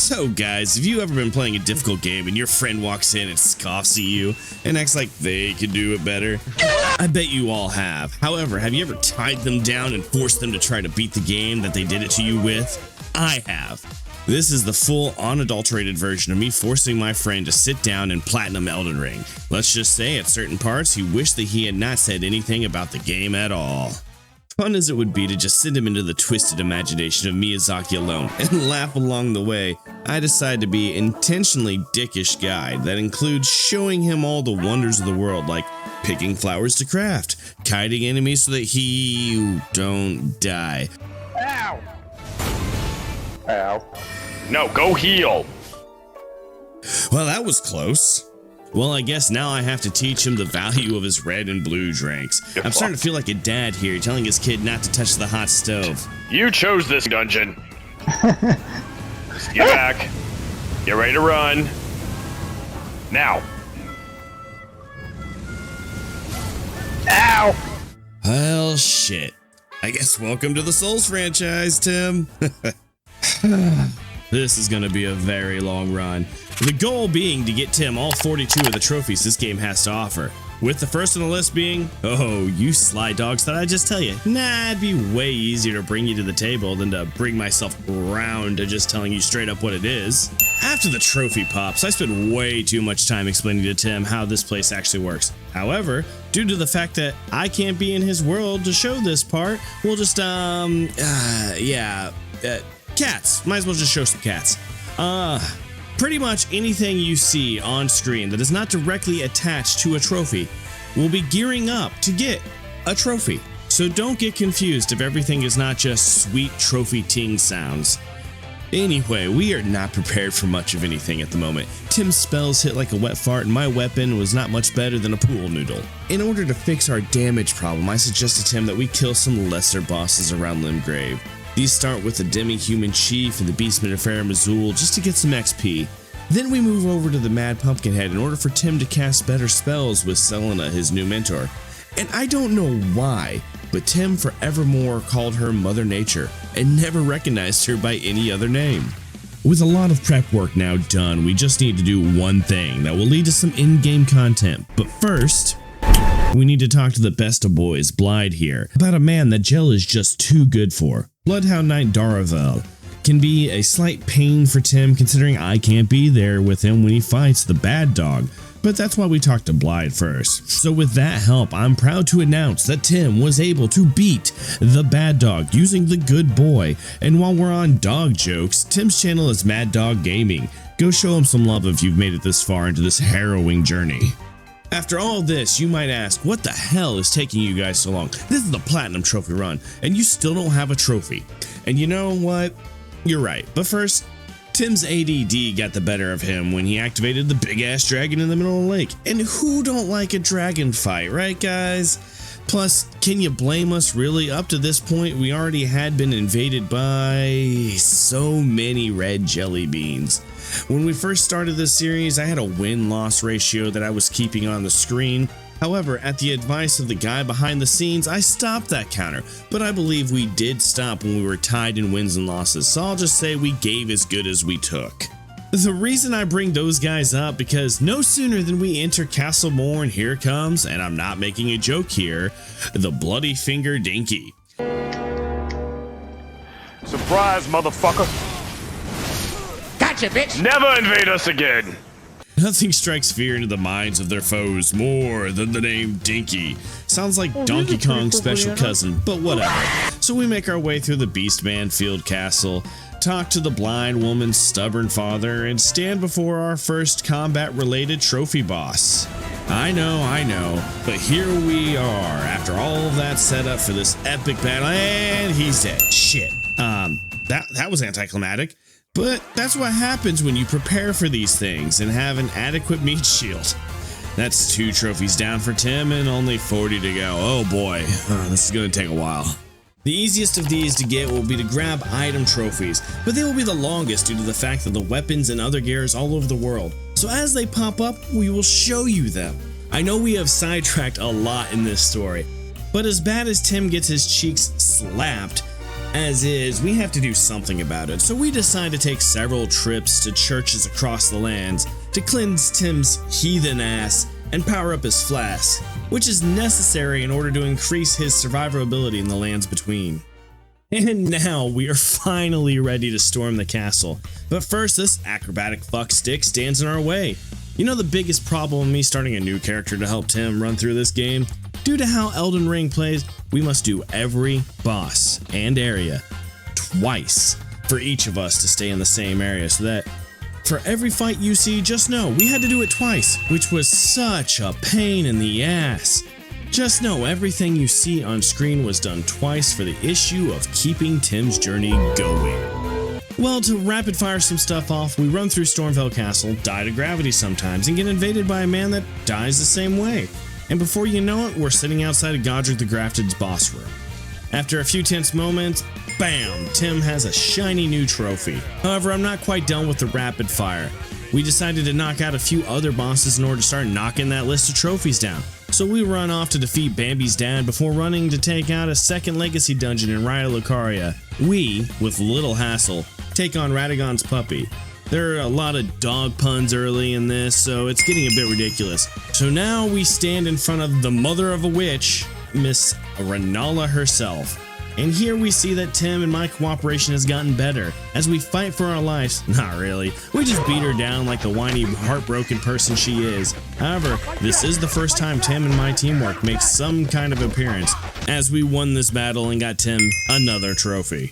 So guys, have you ever been playing a difficult game and your friend walks in and scoffs at you and acts like they can do it better? I bet you all have. However, have you ever tied them down and forced them to try to beat the game that they did it to you with? I have. This is the full unadulterated version of me forcing my friend to sit down and platinum Elden Ring. Let's just say at certain parts he wished that he had not said anything about the game at all. Fun as it would be to just send him into the twisted imagination of Miyazaki alone and laugh along the way, I decide to be an intentionally dickish guide that includes showing him all the wonders of the world, like picking flowers to craft, kiting enemies so that he don't die. Ow! Ow. No, go heal! Well, that was close. Well, I guess now I have to teach him the value of his red and blue drinks. I'm starting to feel like a dad here telling his kid not to touch the hot stove. You chose this dungeon. Just get back. Get ready to run. Now. Ow! Well, shit. I guess welcome to the Souls franchise, Tim. This is gonna be a very long run. The goal being to get Tim all 42 of the trophies this game has to offer. With the first on the list being, oh, you sly dogs, thought I'd just tell you. Nah, it'd be way easier to bring you to the table than to bring myself around to just telling you straight up what it is. After the trophy pops, I spend way too much time explaining to Tim how this place actually works. However, due to the fact that I can't be in his world to show this part, we'll just, cats. Might as well just show some cats. Pretty much anything you see on screen that is not directly attached to a trophy will be gearing up to get a trophy. So don't get confused if everything is not just sweet trophy ting sounds. Anyway, we are not prepared for much of anything at the moment. Tim's spells hit like a wet fart and my weapon was not much better than a pool noodle. In order to fix our damage problem, I suggested to Tim that we kill some lesser bosses around Limgrave. These start with the demi-human chief and the beastman of Farum Azula just to get some XP. Then we move over to the Mad Pumpkinhead in order for Tim to cast better spells with Selena, his new mentor. And I don't know why, but Tim forevermore called her Mother Nature and never recognized her by any other name. With a lot of prep work now done, we just need to do one thing that will lead to some in-game content. But first, we need to talk to the best of boys, Blide here, about a man that Jell is just too good for. Bloodhound Knight Daravel can be a slight pain for Tim considering I can't be there with him when he fights the bad dog, but that's why we talked to Blide first. So with that help, I'm proud to announce that Tim was able to beat the bad dog using the good boy, and while we're on dog jokes, Tim's channel is Mad Dog Gaming. Go show him some love if you've made it this far into this harrowing journey. After all this, you might ask, what the hell is taking you guys so long? This is the Platinum Trophy run, and you still don't have a trophy. And you know what? You're right. But first, Tim's ADD got the better of him when he activated the big-ass dragon in the middle of the lake. And who don't like a dragon fight, right guys? Plus, can you blame us really? Up to this point, we already had been invaded by so many red jelly beans. When we first started this series, I had a win-loss ratio that I was keeping on the screen. However, at the advice of the guy behind the scenes, I stopped that counter, but I believe we did stop when we were tied in wins and losses, so I'll just say we gave as good as we took. The reason I bring those guys up because no sooner than we enter Castle Mour and here comes, and I'm not making a joke here, the Bloody Finger Dinky. Surprise, motherfucker! Gotcha, bitch! Never invade us again! Nothing strikes fear into the minds of their foes more than the name Dinky. Sounds like Donkey Kong's special cousin, but whatever. So we make our way through the Beastman Field Castle, talk to the blind woman's stubborn father, and stand before our first combat-related trophy boss. I know, but here we are, after all of that setup for this epic battle, and he's dead. Shit. That was anticlimactic. But that's what happens when you prepare for these things and have an adequate meat shield. That's 2 trophies down for Tim and only 40 to go. Oh boy, this is going to take a while. The easiest of these to get will be to grab item trophies, but they will be the longest due to the fact that the weapons and other gear is all over the world. So as they pop up, we will show you them. I know we have sidetracked a lot in this story, but as bad as Tim gets his cheeks slapped, As is, we have to do something about it, so we decide to take several trips to churches across the lands to cleanse Tim's heathen ass and power up his flask, which is necessary in order to increase his survivability in the lands between. And now we are finally ready to storm the castle, but first this acrobatic fuckstick stands in our way. You know the biggest problem with me starting a new character to help Tim run through this game? Due to how Elden Ring plays, we must do every boss and area twice for each of us to stay in the same area, so that for every fight you see, just know we had to do it twice, which was such a pain in the ass. Just know everything you see on screen was done twice for the issue of keeping Tim's journey going. Well, to rapid fire some stuff off, we run through Stormveil Castle, die to gravity sometimes, and get invaded by a man that dies the same way. And before you know it, we're sitting outside of Godrick the Grafted's boss room. After a few tense moments, bam, Tim has a shiny new trophy. However, I'm not quite done with the rapid fire. We decided to knock out a few other bosses in order to start knocking that list of trophies down. So we run off to defeat Bambi's dad before running to take out a second legacy dungeon in Raya Lucaria. We, with little hassle, take on Radagon's puppy. There are a lot of dog puns early in this, so it's getting a bit ridiculous. So now we stand in front of the mother of a witch, Miss Renala herself. And here we see that Tim and my cooperation has gotten better as we fight for our lives. Not really, we just beat her down like the whiny, heartbroken person she is. However, this is the first time Tim and my teamwork makes some kind of appearance, as we won this battle and got Tim another trophy.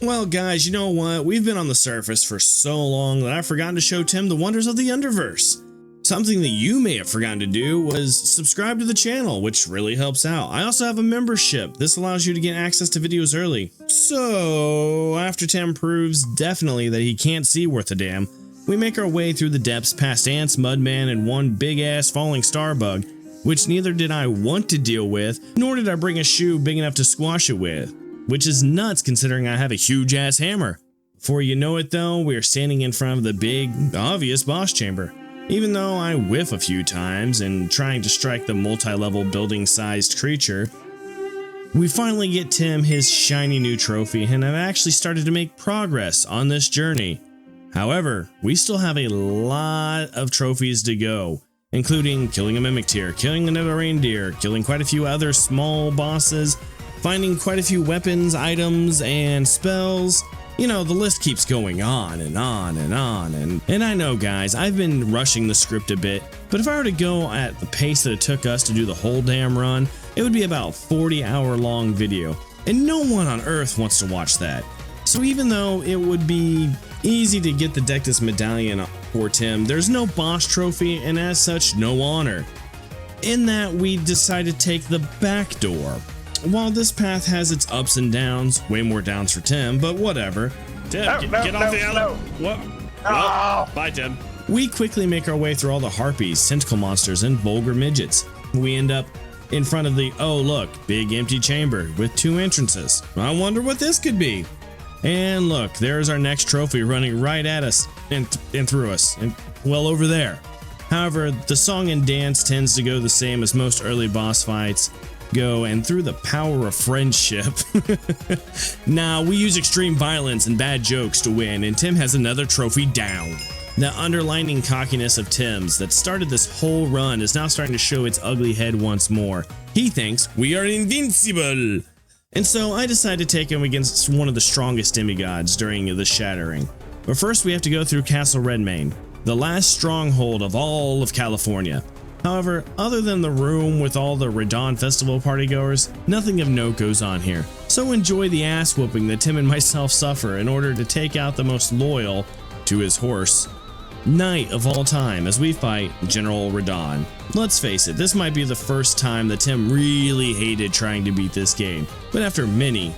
Well guys, you know what? We've been on the surface for so long that I've forgotten to show Tim the wonders of the Underverse. Something that you may have forgotten to do was subscribe to the channel, which really helps out. I also have a membership. This allows you to get access to videos early. So, after Tim proves definitely that he can't see worth a damn, we make our way through the depths past ants, Mudman, and one big-ass falling star bug, which neither did I want to deal with, nor did I bring a shoe big enough to squash it with, which is nuts considering I have a huge-ass hammer. Before you know it though, we are standing in front of the big, obvious boss chamber. Even though I whiff a few times and trying to strike the multi-level building-sized creature, we finally get Tim his shiny new trophy and have actually started to make progress on this journey. However, we still have a lot of trophies to go, including killing a mimic tier, killing another reindeer, killing quite a few other small bosses, finding quite a few weapons, items, and spells. You know, the list keeps going on and on and on, and I know guys, I've been rushing the script a bit, but if I were to go at the pace that it took us to do the whole damn run, it would be about 40-hour long video, and no one on earth wants to watch that. So even though it would be easy to get the Dectus medallion for Tim, there's no boss trophy and as such no honor. In that, we decided to take the back door. While this path has its ups and downs, way more downs for Tim, but whatever. Tim, get off the alley. What? Well, bye, Tim. We quickly make our way through all the harpies, tentacle monsters, and vulgar midgets. We end up in front of the, oh look, big empty chamber with 2 entrances. I wonder what this could be. And look, there's our next trophy running right at us and through us, and well over there. However, the song and dance tends to go the same as most early boss fights go, and through the power of friendship. Now, we use extreme violence and bad jokes to win, and Tim has another trophy down. The underlining cockiness of Tim's that started this whole run is now starting to show its ugly head once more. He thinks we are invincible! And so I decided to take him against one of the strongest demigods during the shattering. But first we have to go through Castle Redmane, the last stronghold of all of California. However, other than the room with all the Radon Festival partygoers, nothing of note goes on here. So enjoy the ass whooping that Tim and myself suffer in order to take out the most loyal, to his horse, knight of all time as we fight General Radon. Let's face it, this might be the first time that Tim really hated trying to beat this game, but after many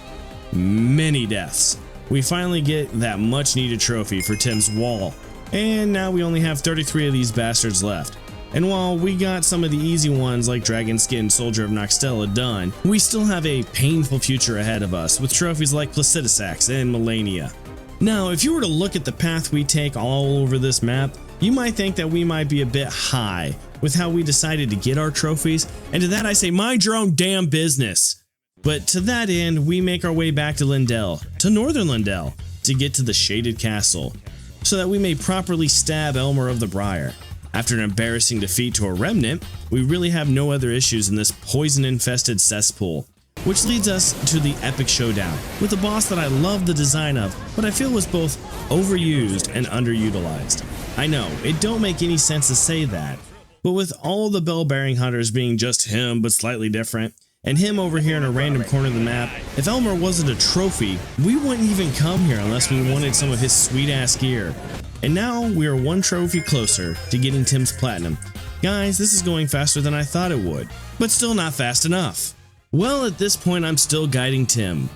deaths, we finally get that much needed trophy for Tim's wall. And now we only have 33 of these bastards left. And while we got some of the easy ones like Dragon Skin Soldier of Noxtella done, we still have a painful future ahead of us with trophies like Placidusax and Malenia. Now, if you were to look at the path we take all over this map, you might think that we might be a bit high with how we decided to get our trophies, and to that I say mind your own damn business. But to that end, we make our way back to Lindell, to Northern Lindell, to get to the Shaded Castle, so that we may properly stab Elmer of the Briar. After an embarrassing defeat to a remnant, we really have no other issues in this poison-infested cesspool, which leads us to the epic showdown, with a boss that I love the design of, but I feel was both overused and underutilized. I know, it don't make any sense to say that, but with all the bell-bearing hunters being just him but slightly different, and him over here in a random corner of the map, if Elmer wasn't a trophy, we wouldn't even come here unless we wanted some of his sweet-ass gear. And now we are one trophy closer to getting Tim's Platinum. Guys, this is going faster than I thought it would, but still not fast enough. Well, at this point I'm still guiding Tim.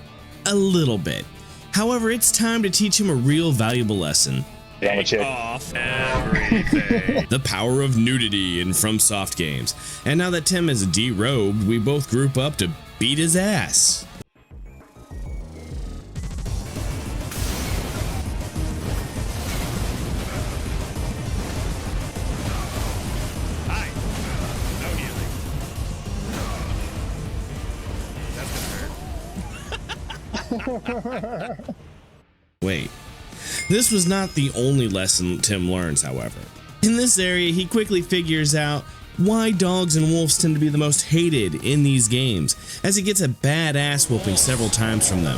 A little bit. However, it's time to teach him a real valuable lesson. Off everything. The power of nudity in FromSoft games. And now that Tim is derobed, we both group up to beat his ass. Hi. No healing. That's gonna hurt. Wait. This was not the only lesson Tim learns, however. In this area, he quickly figures out why dogs and wolves tend to be the most hated in these games, as he gets a bad ass whooping several times from them.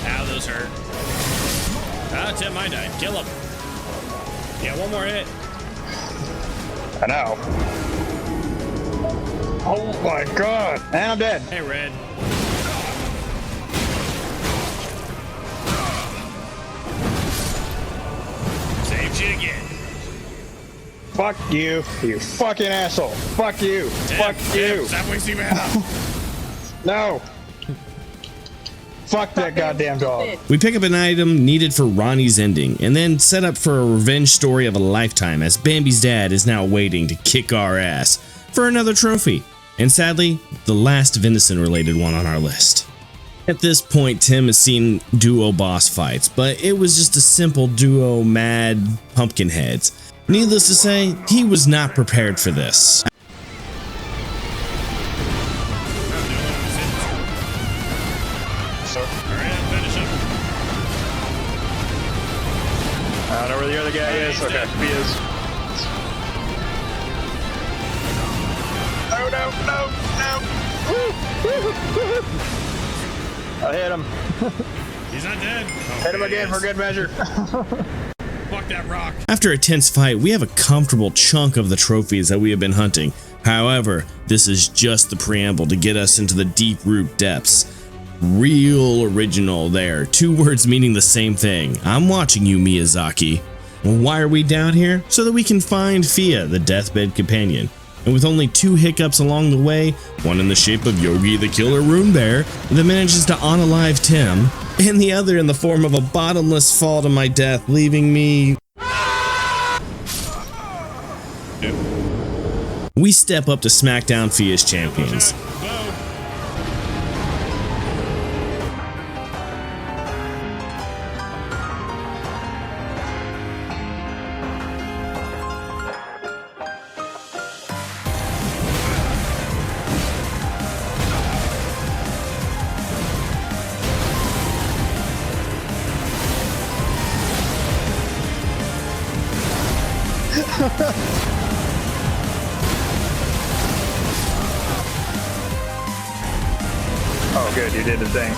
Ow, those hurt. Ah, Tim, I died. Kill him. Yeah, one more hit. I know. Oh my god. And I'm dead. Hey, Red. Saved you again. Fuck you, you fucking asshole. Fuck you. Fuck you. Stop wasting mana. No. Fuck that goddamn dog. We pick up an item needed for Ronnie's ending, and then set up for a revenge story of a lifetime, as Bambi's dad is now waiting to kick our ass for another trophy. And sadly, the last venison-related one on our list. At this point, Tim has seen duo boss fights, but it was just a simple duo mad pumpkin heads. Needless to say, he was not prepared for this. I don't know where the other guy is. Okay, he is. No, no, no, no. I hit him. He's not dead. Oh, Hit him again for good measure. Fuck that rock. After a tense fight, we have a comfortable chunk of the trophies that we have been hunting. However, this is just the preamble to get us into the deep root depths. Real original there, two words meaning the same thing. I'm watching you, Miyazaki. Well, why are we down here? So that we can find Fia, the deathbed companion. And with only two hiccups along the way, one in the shape of Yogi the Killer Rune Bear that manages to unalive Tim, and the other in the form of a bottomless fall to my death, leaving me... We step up to smack down Fia's champions. Oh, good, you did the thing.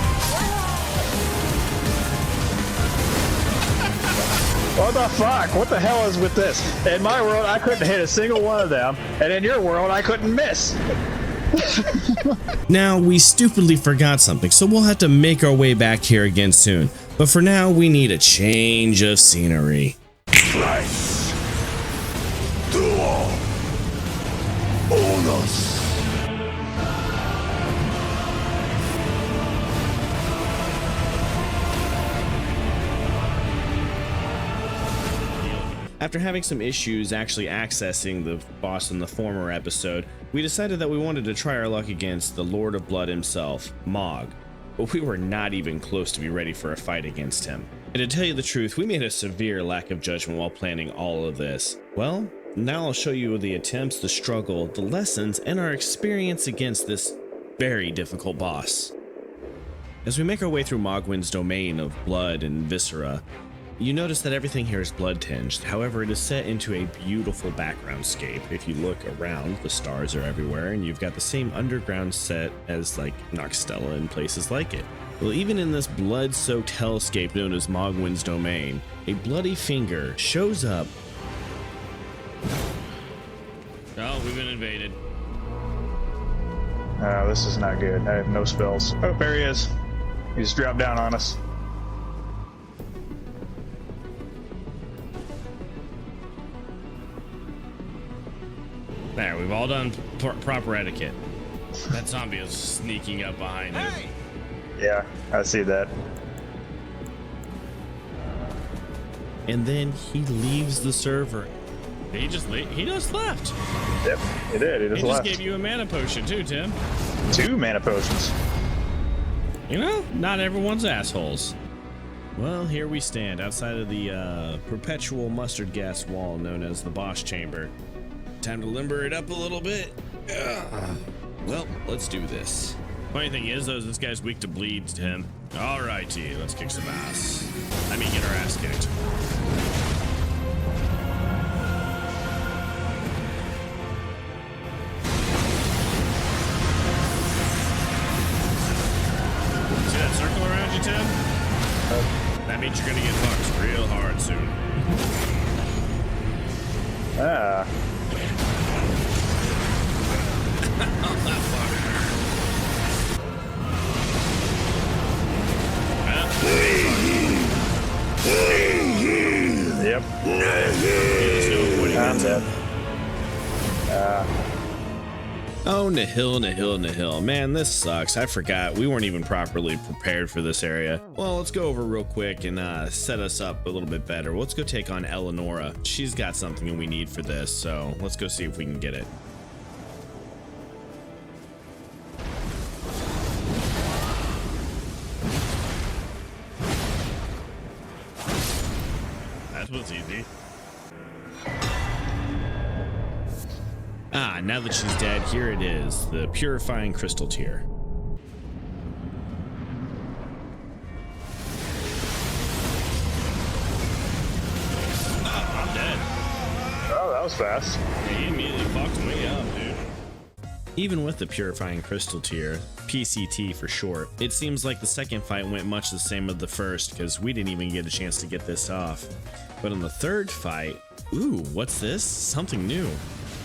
What the fuck? What the hell is with this? In my world, I couldn't hit a single one of them, and in your world, I couldn't miss. Now, we stupidly forgot something, so we'll have to make our way back here again soon. But for now, we need a change of scenery. After having some issues actually accessing the boss in the former episode, we decided that we wanted to try our luck against the Lord of Blood himself, Mour. But we were not even close to be ready for a fight against him. And to tell you the truth, we made a severe lack of judgment while planning all of this. Well, Now I'll show you the attempts, the struggle, the lessons, and our experience against this very difficult boss. As we make our way through Mogwin's domain of blood and viscera, you notice that everything here is blood-tinged. However, it is set into a beautiful background scape. If you look around, the stars are everywhere, and you've got the same underground set as like Noxtella and places like it. Well, even in this blood-soaked hellscape known as Mogwin's domain, a bloody finger shows up. Oh, we've been invaded. Oh, this is not good. I have no spells. Oh, there he is. He just dropped down on us. There, we've all done proper etiquette. That zombie is sneaking up behind him. Hey! Yeah, I see that. And then he leaves the server. He just left. Yep, he did. He just He just left. gave you a mana potion too, Tim. 2 mana potions. You know, not everyone's assholes. Well, here we stand outside of the perpetual mustard gas wall known as the boss chamber. Time to limber it up a little bit. Well, let's do this. Funny thing is, though, this guy's weak to bleed, Tim. Alrighty, let's kick some ass. I mean, get our ass kicked. See that circle around you, Tim? That means you're gonna get fucked real hard soon. Ah. Yep. I'm dead. Oh, nihil, nihil, nihil. Man, this sucks. I forgot. We weren't even properly prepared for this area. Well, let's go over real quick and set us up a little bit better. Let's go take on Eleonora. She's got something we need for this, so let's go see if we can get it. That was easy. Ah, now that she's dead, here it is, the purifying crystal tier. I'm dead. Oh, that was fast. He immediately fucked me up, dude. Even with the purifying crystal tier, PCT for short, it seems like the second fight went much the same as the first because we didn't even get a chance to get this off. But in the third fight, ooh, what's this? Something new.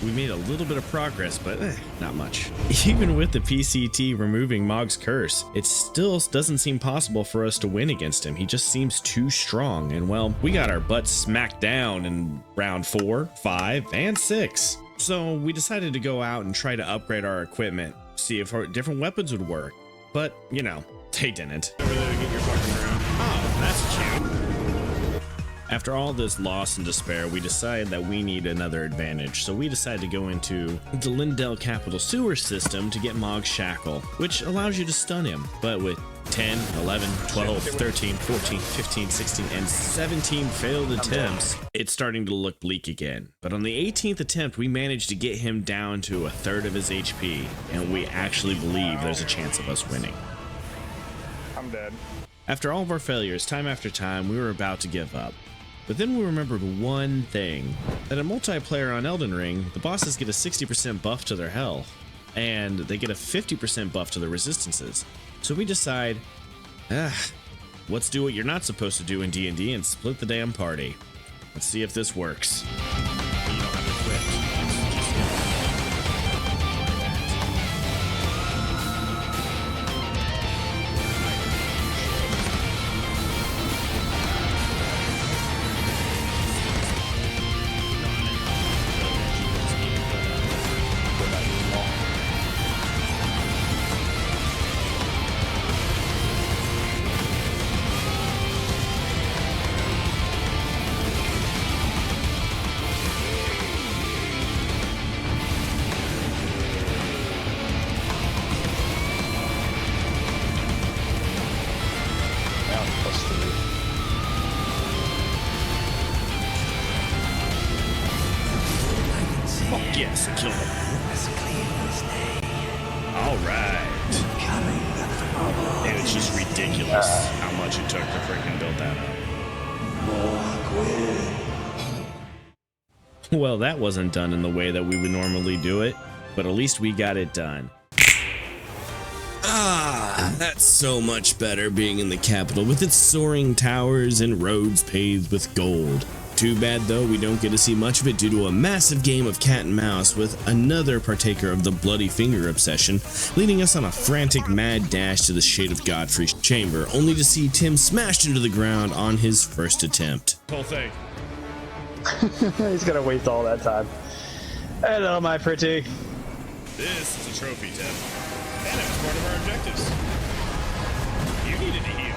We made a little bit of progress, but not much. Even with the PCT removing Mog's curse, it still doesn't seem possible for us to win against him. He just seems too strong, and well, we got our butts smacked down in round 4, 5, and 6. So we decided to go out and try to upgrade our equipment, see if our different weapons would work. But, you know, they didn't. Over there to get your fucking room. Oh, that's cute. After all this loss and despair, we decided that we need another advantage, so we decided to go into the Lindell Capital Sewer System to get Mog's Shackle, which allows you to stun him, but with 10, 11, 12, 13, 14, 15, 16, and 17 failed attempts, it's starting to look bleak again. But on the 18th attempt, we managed to get him down to a third of his HP, and we actually believe there's a chance of us winning. I'm dead. After all of our failures, time after time, we were about to give up. But then we remembered one thing, that in multiplayer on Elden Ring, the bosses get a 60% buff to their health, and they get a 50% buff to their resistances. So we decide, let's do what you're not supposed to do in D&D and split the damn party. Let's see if this works. You don't have to quit. else to kill them. All right. And it's just ridiculous how much it took to freaking build that up. Well, that wasn't done in the way that we would normally do it, but at least we got it done. Ah, that's so much better being in the capital with its soaring towers and roads paved with gold. Too bad though we don't get to see much of it due to a massive game of cat and mouse with another partaker of the bloody finger obsession, leading us on a frantic mad dash to the Shade of Godfrey's chamber, only to see Tim smashed into the ground on his first attempt. Whole thing. He's gonna waste all that time. Hello, my pretty. This is a trophy, Tim. And it was part of our objectives. You needed to heal.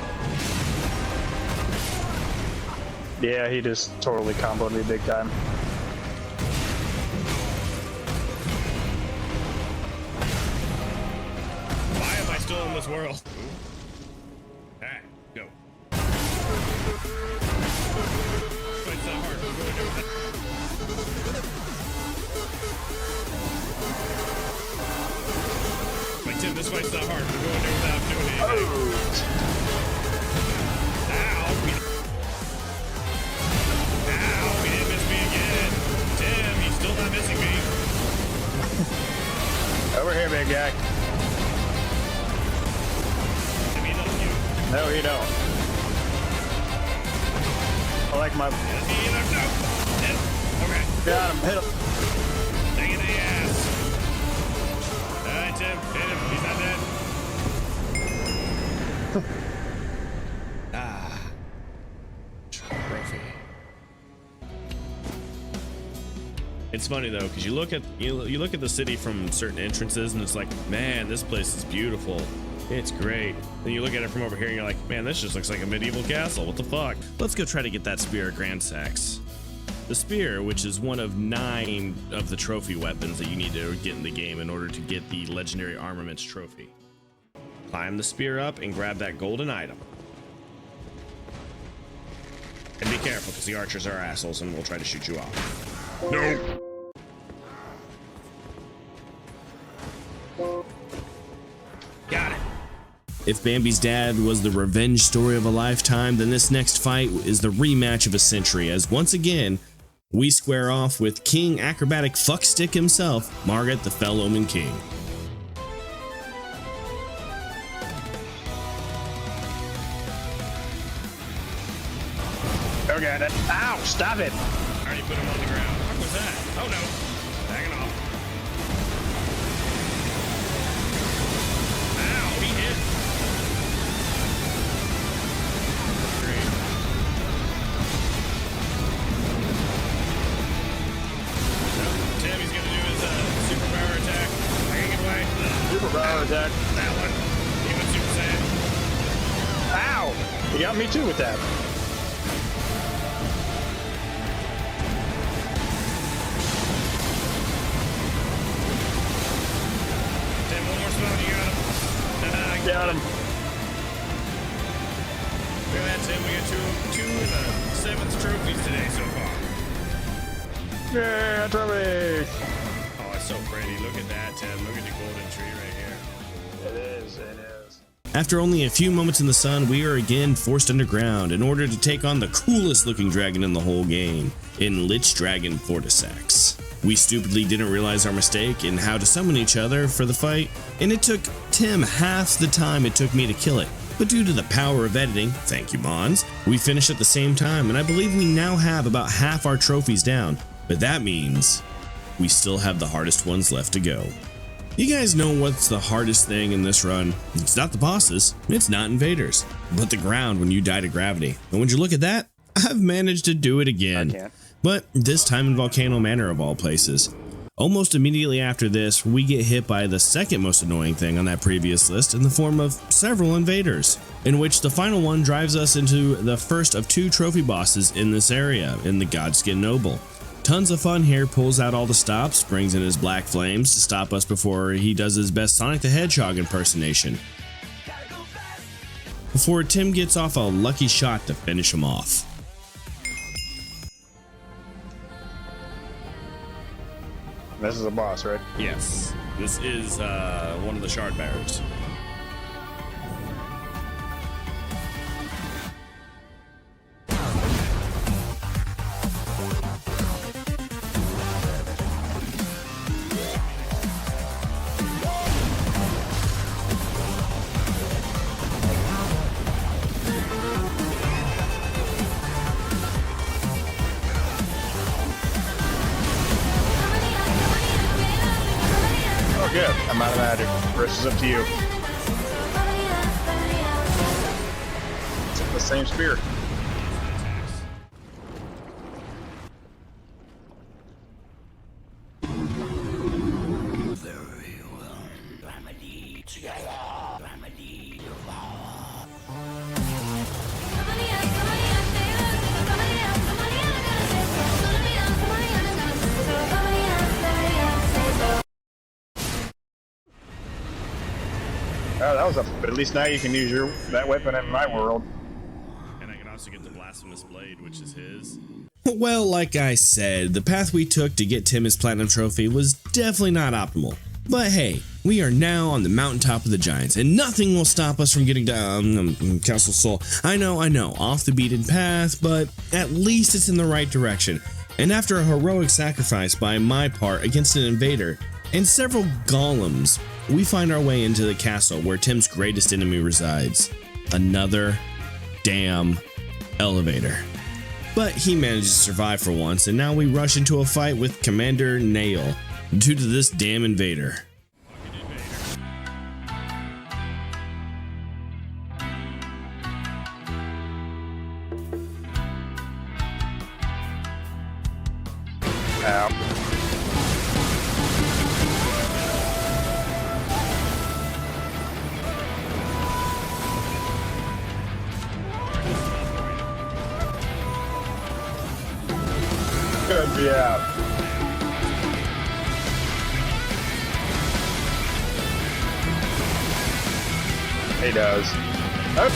Yeah, he just totally comboed me big time. Why am I still in this world? Alright, go. It's not hard. We're going to do it. Like, Tim, this fight's not hard. We're going to do it without doing anything. Ow! Ow! He didn't miss me again. Tim, he's still not missing me. Over here, big guy. I mean, not you. No, he don't. I like my... No. Tim. Okay. Got him, hit him. Dang it in the ass. Alright, Tim. Hit him. He's not dead. Trophy. It's funny though, because you look at the city from certain entrances, and it's like, man, this place is beautiful. It's great. Then you look at it from over here, and you're like, man, this just looks like a medieval castle. What the fuck? Let's go try to get that spear at Grand Sax. The spear, which is one of 9 of the trophy weapons that you need to get in the game in order to get the legendary armaments trophy. Climb the spear up and grab that golden item. And be careful, because the archers are assholes and will try to shoot you off. No! Got it. If Bambi's dad was the revenge story of a lifetime, then this next fight is the rematch of a century, as once again, we square off with King Acrobatic Fuckstick himself, Margaret the Fell Omen King. Okay, that. Ow! Stop it! I already put him on the ground. What was that? Oh no. Backing off. Ow, he hit. Great. Tim, he's gonna do his superpower attack. I can't get away. Superpower attack. That one. He went Super Saiyan. Ow! You got me too with that. Tim, one more spell, you got him. Got him. Look at that, Tim. We got two of the 7th trophies today so far. Yeah, trophy! Oh, it's so pretty. Look at that, Tim. Look at the golden tree right here. It is, it is. After only a few moments in the sun, we are again forced underground in order to take on the coolest looking dragon in the whole game, in Lich Dragon Fortisax. We stupidly didn't realize our mistake in how to summon each other for the fight, and it took Tim half the time it took me to kill it. But due to the power of editing, thank you Mons, we finished at the same time, and I believe we now have about half our trophies down, but that means we still have the hardest ones left to go. You guys know what's the hardest thing in this run? It's not the bosses, it's not invaders, but the ground when you die to gravity. And when you look at that, I've managed to do it again. But this time in Volcano Manor of all places. Almost immediately after this, we get hit by the second most annoying thing on that previous list in the form of several invaders, in which the final one drives us into the first of 2 trophy bosses in this area, in the Godskin Noble. Tons of fun here, pulls out all the stops, brings in his black flames to stop us before he does his best Sonic the Hedgehog impersonation, before Tim gets off a lucky shot to finish him off. This is a boss, right? Yes, this is one of the shard bearers. Good. I'm out of magic. Rest is up to you. It's the same spear. Oh, that was a. But at least now you can use that weapon in my world. And I can also get the blasphemous blade, which is his. Well, like I said, the path we took to get Tim his platinum trophy was definitely not optimal. But hey, we are now on the mountaintop of the giants, and nothing will stop us from getting to Castle Soul. I know, off the beaten path, but at least it's in the right direction. And after a heroic sacrifice by my part against an invader and several golems, we find our way into the castle where Tim's greatest enemy resides. Another damn elevator. But he managed to survive for once, and now we rush into a fight with Commander Nail due to this damn invader. Ow. Good, yeah. He does. Oh.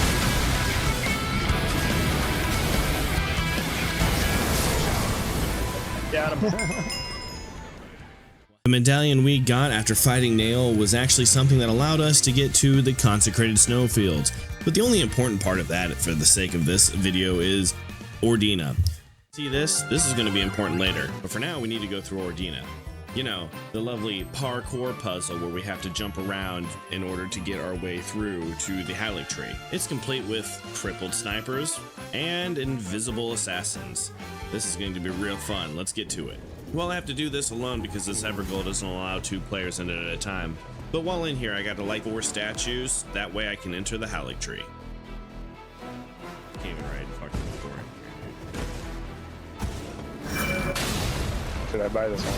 Got him. The medallion we got after fighting Nail was actually something that allowed us to get to the consecrated snowfields. But the only important part of that, for the sake of this video, is Ordina. See this? This is going to be important later, but for now we need to go through Ordina. You know, the lovely parkour puzzle where we have to jump around in order to get our way through to the Halleck tree. It's complete with crippled snipers and invisible assassins. This is going to be real fun. Let's get to it. Well, I have to do this alone because this Evergold doesn't allow 2 players in it at a time. But while in here, I got to light 4 statues. That way I can enter the Halleck tree. Can't even ride fucking door. Should I buy this one?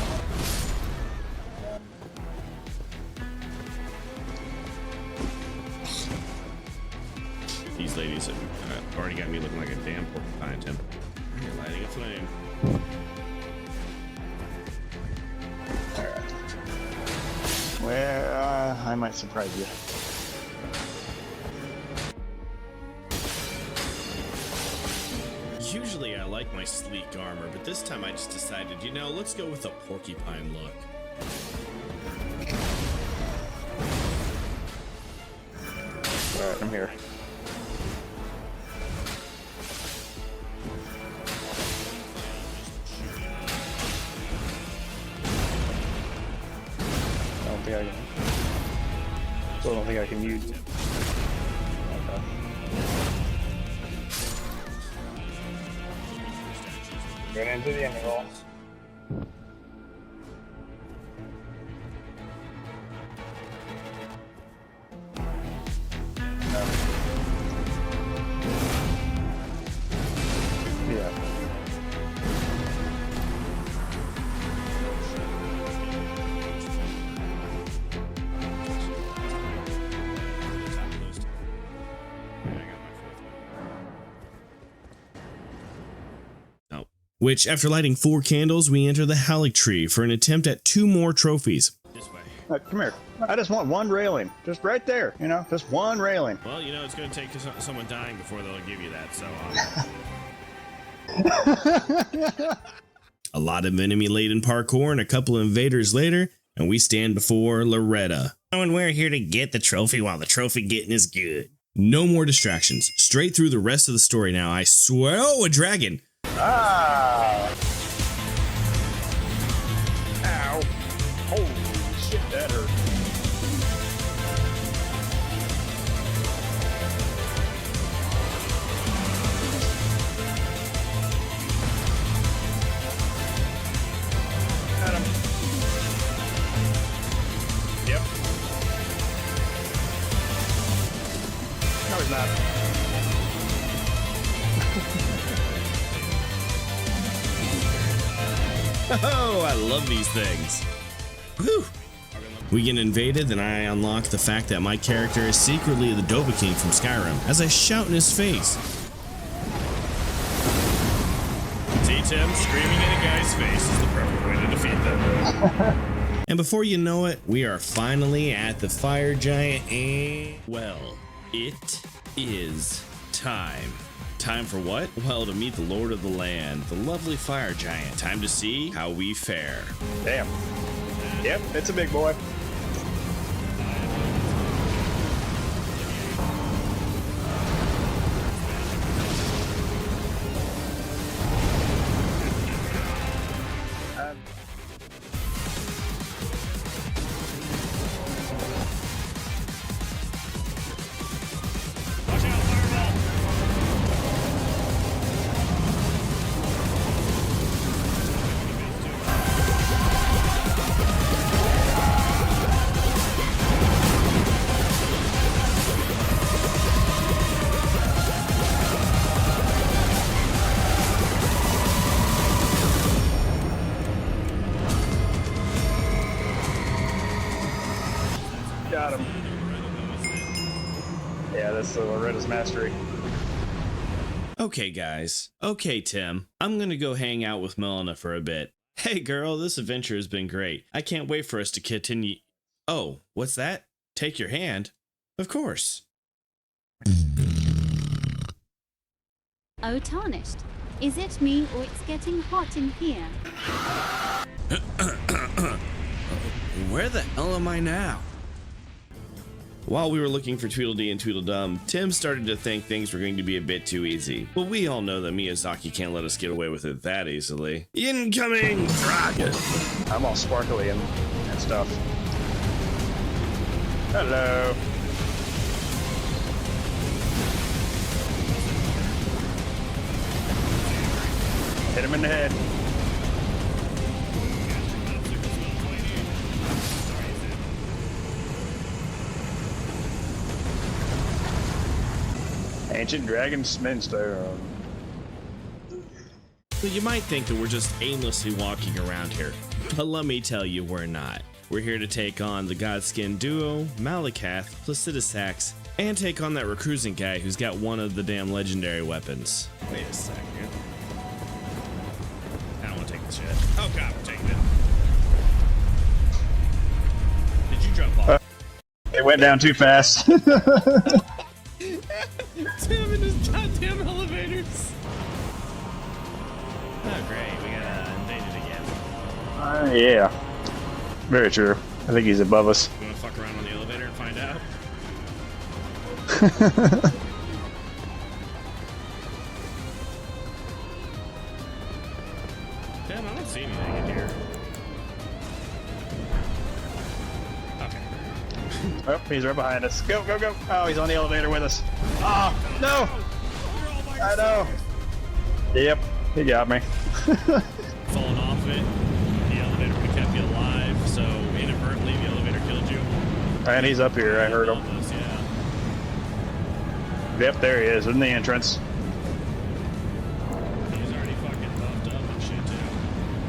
These ladies have already got me looking like a damn porcupine, Tim. You're lighting a flame. Well, I might surprise you. Usually I like my sleek armor, but this time I just decided, you know, let's go with a porcupine look. Alright, I'm here. Still don't think I can use it. Okay. Going into the end goal. Yeah. Which, after lighting 4 candles, we enter the Halleck tree for an attempt at 2 more trophies. This way. Come here. I just want one railing. Just right there, you know? Just one railing. Well, you know, it's going to take someone dying before they'll give you that, so... A lot of enemy-laden parkour and a couple of invaders later, and we stand before Loretta. Oh, and we're here to get the trophy while the trophy getting is good. No more distractions. Straight through the rest of the story now, I swear. Oh, a dragon! Ah! Ow. Holy shit, that hurt. Got him. Yep. No, he's not. Oh, I love these things. Whew. We get invaded, then I unlock the fact that my character is secretly the Doba King from Skyrim, as I shout in his face. See, Tim, screaming in a guy's face is the perfect way to defeat them. And before you know it, we are finally at the fire giant and... Well, it is time. Time for what? Well, to meet the Lord of the Land, the lovely fire giant. Time to see how we fare. Damn. Yep, it's a big boy. Got him. Yeah, that's the Loretta's mastery. Okay, guys. Okay, Tim. I'm gonna go hang out with Malenia for a bit. Hey, girl, this adventure has been great. I can't wait for us to continue. Oh, what's that? Take your hand? Of course. Oh, tarnished. Is it me or it's getting hot in here? Where the hell am I now? While we were looking for Tweedledee and Tweedledum, Tim started to think things were going to be a bit too easy. But we all know that Miyazaki can't let us get away with it that easily. Incoming dragon! I'm all sparkly and stuff. Hello. Hit him in the head. Ancient Dragon's Minster. Well, you might think that we're just aimlessly walking around here, but let me tell you we're not. We're here to take on the Godskin duo, Malakath, Placidusax, and take on that recruiting guy who's got one of the damn legendary weapons. Wait a second. I don't want to take this yet. Oh god, we're taking it. Did you jump off? It went down too fast. Tim and his goddamn elevators. Oh great, we got invaded again. Yeah. Very true. I think he's above us. You wanna fuck around on the elevator and find out? Damn, I don't see anything in here. Okay. Oh, he's right behind us. Go, go, go. Oh, he's on the elevator with us. Oh, no. I know. Yep, he got me. Falling off it, the elevator would have kept you alive, so inadvertently the elevator killed you. And he's up here, I heard him. Almost, yeah. Yep, there he is, in the entrance. He's already fucking buffed up and shit too.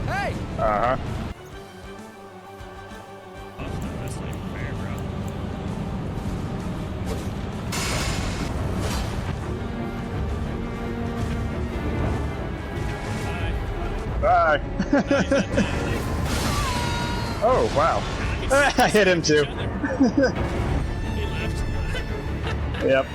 Hey! Uh-huh. Oh, that's not even fair, bro. Bye. Oh, wow. I hit him too. He left. Yep.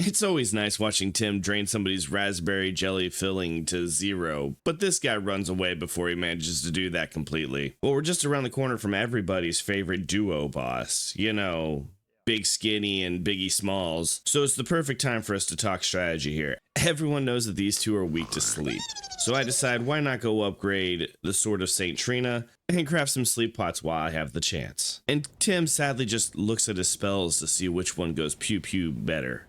It's always nice watching Tim drain somebody's raspberry jelly filling to 0, but this guy runs away before he manages to do that completely. Well, we're just around the corner from everybody's favorite duo boss. You know, Big Skinny and Biggie Smalls. So it's the perfect time for us to talk strategy here. Everyone knows that these two are weak to sleep. So I decide why not go upgrade the Sword of St. Trina and craft some sleep pots while I have the chance. And Tim sadly just looks at his spells to see which one goes pew pew better.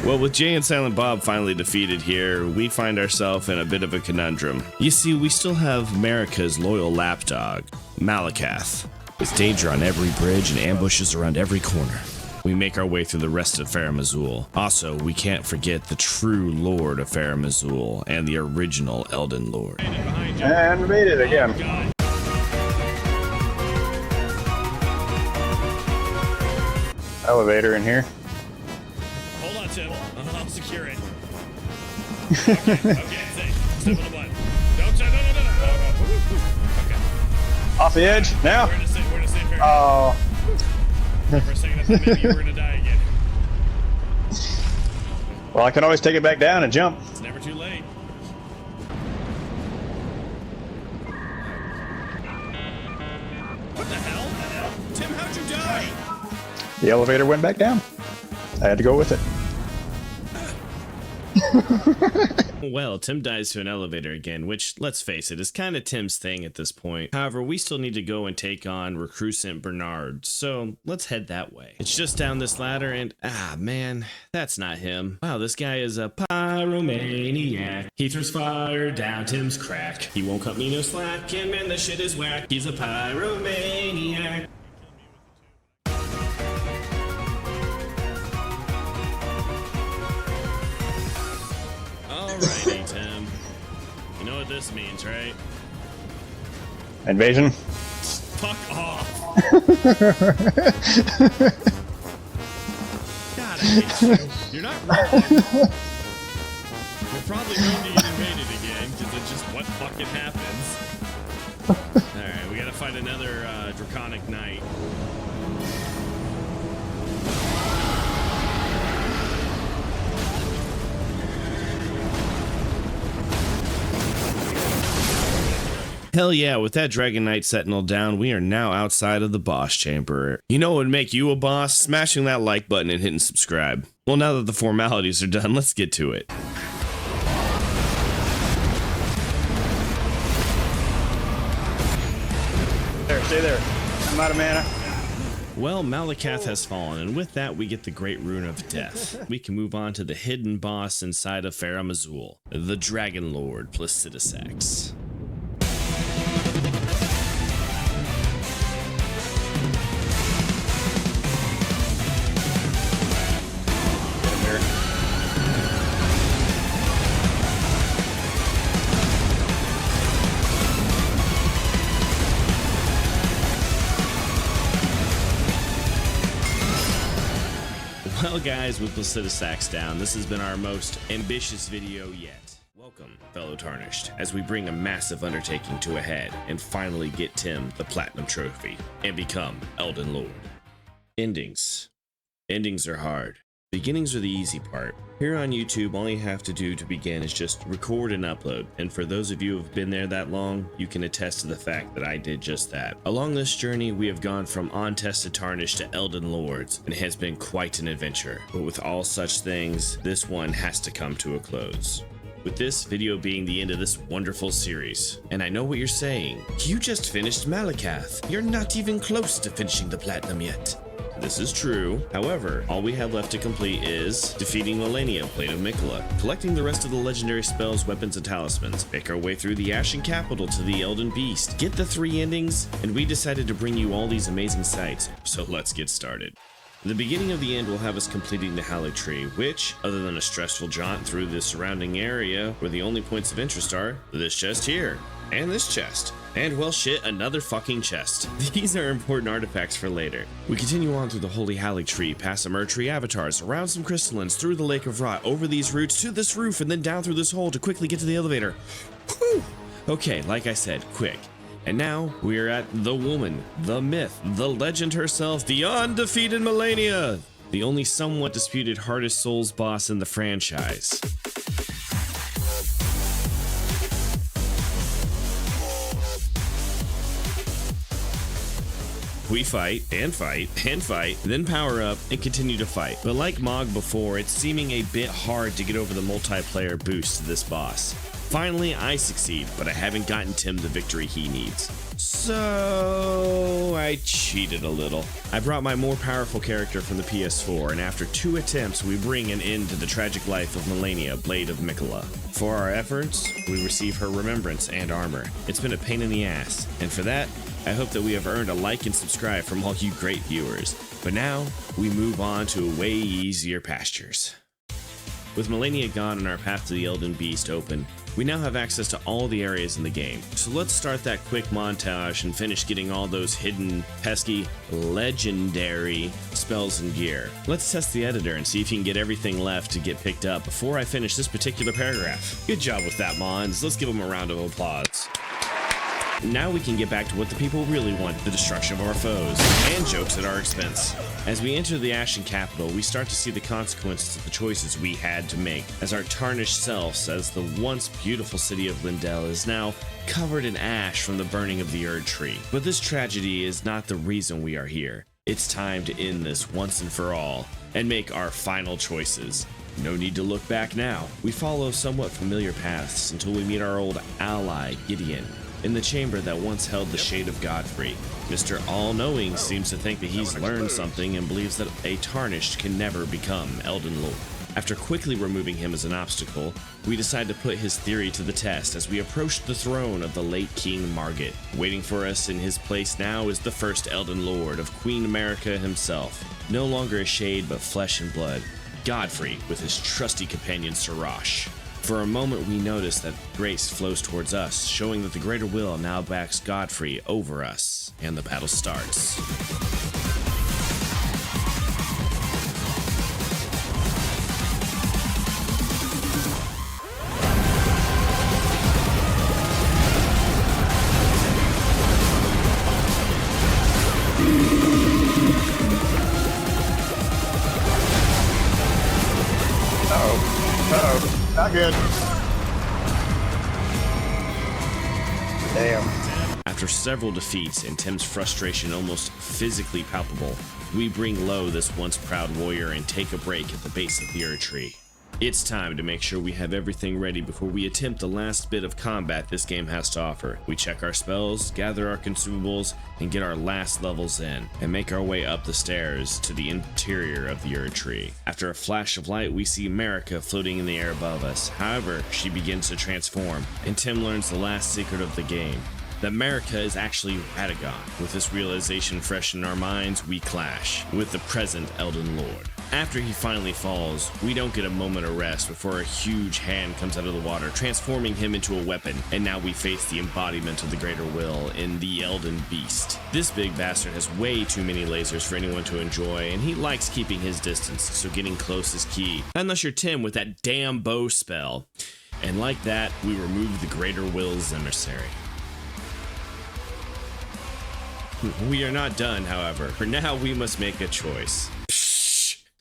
Well, with Jay and Silent Bob finally defeated here, we find ourselves in a bit of a conundrum. You see, we still have America's loyal lapdog, Malekath, with danger on every bridge and ambushes around every corner. We make our way through the rest of Farum Azula. Also, we can't forget the true Lord of Farum Azula and the original Elden Lord. And made it again. Elevator in here. Hold on, Tim. I'll secure it. Okay, safe. Step on the button. Don't no. Okay. Off the edge, now? We're in a safe area. Oh. For a second, I thought maybe you were gonna die again. Well, I can always take it back down and jump. It's never too late. What the hell? Tim, how'd you die? The elevator went back down. I had to go with it. Well, Tim dies to an elevator again, which, let's face it, is kind of Tim's thing at this point. However, we still need to go and take on Recruitant Bernard, so let's head that way. It's just down this ladder and, man, that's not him. Wow, this guy is a pyromaniac. He throws fire down Tim's crack. He won't cut me no slack, and man, the shit is whack. He's a pyromaniac. Alrighty, Tim. You know what this means, right? Invasion? Fuck off! God, I hate you. You're not wrong. We're probably going to get invaded again, because it's just what fucking happens. Alright, we gotta find another Draconic Knight. Hell yeah, with that Dragon Knight Sentinel down, we are now outside of the boss chamber. You know what would make you a boss? Smashing that like button and hitting subscribe. Well, now that the formalities are done, let's get to it. There, stay there. I'm out of mana. Well, Malekath has fallen, and with that we get the Great Rune of Death. We can move on to the hidden boss inside of Farum Azula, the Dragon Lord Placidusax. Well guys, with Placidusax down, this has been our most ambitious video yet. Welcome, fellow Tarnished, as we bring a massive undertaking to a head and finally get Tim the Platinum Trophy and become Elden Lord. Endings. Endings are hard. Beginnings are the easy part. Here on YouTube, all you have to do to begin is just record and upload, and for those of you who have been there that long, you can attest to the fact that I did just that. Along this journey, we have gone from untested Tarnished to Elden Lords, and it has been quite an adventure. But with all such things, this one has to come to a close. With this video being the end of this wonderful series. And I know what you're saying. You just finished Malekath. You're not even close to finishing the Platinum yet. This is true. However, all we have left to complete is defeating Malenia, Blade of Miquella, collecting the rest of the legendary spells, weapons, and talismans, make our way through the Ashen Capital to the Elden Beast, get the 3 endings, and we decided to bring you all these amazing sights, so let's get started. The beginning of the end will have us completing the Hallowed Tree, which, other than a stressful jaunt through the surrounding area where the only points of interest are, this chest here, and this chest, And well shit, another fucking chest. These are important artifacts for later. We continue on through the Holy Hallig Tree, past some Erd-Tree avatars, around some crystallines, through the Lake of Rot, over these roots, to this roof, and then down through this hole to quickly get to the elevator. Whew. Okay, like I said, quick. And now we are at the woman, the myth, the legend herself, the undefeated Malenia, the only somewhat disputed hardest Souls boss in the franchise. We fight, and fight, and fight, then power up, and continue to fight. But like Mog before, it's seeming a bit hard to get over the multiplayer boost to this boss. Finally, I succeed, but I haven't gotten Tim the victory he needs. So I cheated a little. I brought my more powerful character from the PS4, and after 2 attempts, we bring an end to the tragic life of Malenia, Blade of Miquella. For our efforts, we receive her remembrance and armor. It's been a pain in the ass, and for that, I hope that we have earned a like and subscribe from all you great viewers. But now, we move on to way easier pastures. With Malenia gone and our path to the Elden Beast open, we now have access to all the areas in the game. So let's start that quick montage and finish getting all those hidden, pesky, legendary spells and gear. Let's test the editor and see if you can get everything left to get picked up before I finish this particular paragraph. Good job with that, Mons. Let's give them a round of applause. Now we can get back to what the people really want, the destruction of our foes, and jokes at our expense. As we enter the Ashen Capital, we start to see the consequences of the choices we had to make, as our tarnished selves, as the once beautiful city of Lindell is now covered in ash from the burning of the Erd-Tree. But this tragedy is not the reason we are here. It's time to end this once and for all, and make our final choices. No need to look back now. We follow somewhat familiar paths until we meet our old ally, Gideon, in the chamber that once held the shade of Godfrey. Mr. All-Knowing seems to think that he's learned something and believes that a Tarnished can never become Elden Lord. After quickly removing him as an obstacle, we decide to put his theory to the test as we approach the throne of the late King Margit. Waiting for us in his place now is the first Elden Lord of Queen America himself. No longer a shade but flesh and blood, Godfrey with his trusty companion Sirash. For a moment we notice that grace flows towards us, showing that the greater will now backs Godfrey over us, and the battle starts. Not good. Damn. After several defeats and Tim's frustration almost physically palpable, we bring low this once proud warrior and take a break at the base of the Erd-Tree. It's time to make sure we have everything ready before we attempt the last bit of combat this game has to offer. We check our spells, gather our consumables, and get our last levels in, and make our way up the stairs to the interior of the Erd-Tree. After a flash of light, we see America floating in the air above us. However, she begins to transform, and Tim learns the last secret of the game, that America is actually Radagon. With this realization fresh in our minds, we clash with the present Elden Lord. After he finally falls, we don't get a moment of rest before a huge hand comes out of the water, transforming him into a weapon, and now we face the embodiment of the greater will in the Elden Beast. This big bastard has way too many lasers for anyone to enjoy, and he likes keeping his distance, so getting close is key. Unless you're Tim with that damn bow spell. And like that, we remove the greater will's emissary. We are not done, however, for now we must make a choice.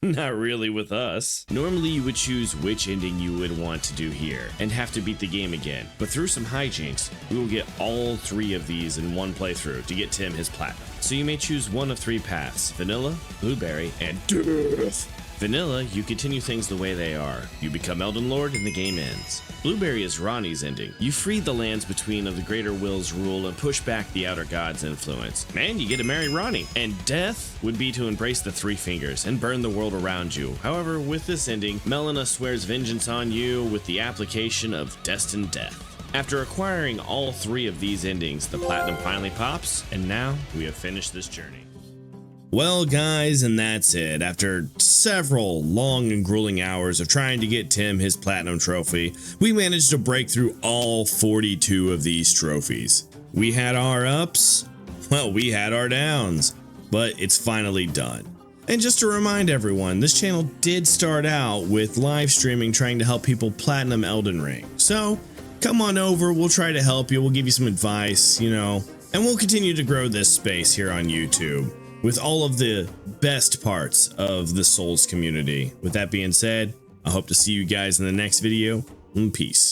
Not really with us. Normally you would choose which ending you would want to do here, and have to beat the game again, but through some hijinks, we will get all 3 of these in one playthrough to get Tim his platinum. So you may choose one of 3 paths: vanilla, blueberry, and death. Vanilla, you continue things the way they are. You become Elden Lord and the game ends. Blueberry is Ranni's ending. You free the lands between of the greater will's rule and push back the outer god's influence. And you get to marry Ranni. And death would be to embrace the 3 fingers and burn the world around you. However, with this ending, Melina swears vengeance on you with the application of destined death. After acquiring all 3 of these endings, the platinum finally pops, and now we have finished this journey. Well guys, and that's it. After several long and grueling hours of trying to get Tim his platinum trophy, we managed to break through all 42 of these trophies. We had our ups, well, we had our downs, but it's finally done. And just to remind everyone, this channel did start out with live streaming trying to help people platinum Elden Ring. So come on over, we'll try to help you, we'll give you some advice, you know, and we'll continue to grow this space here on YouTube with all of the best parts of the Souls community. With that being said, I hope to see you guys in the next video, and peace.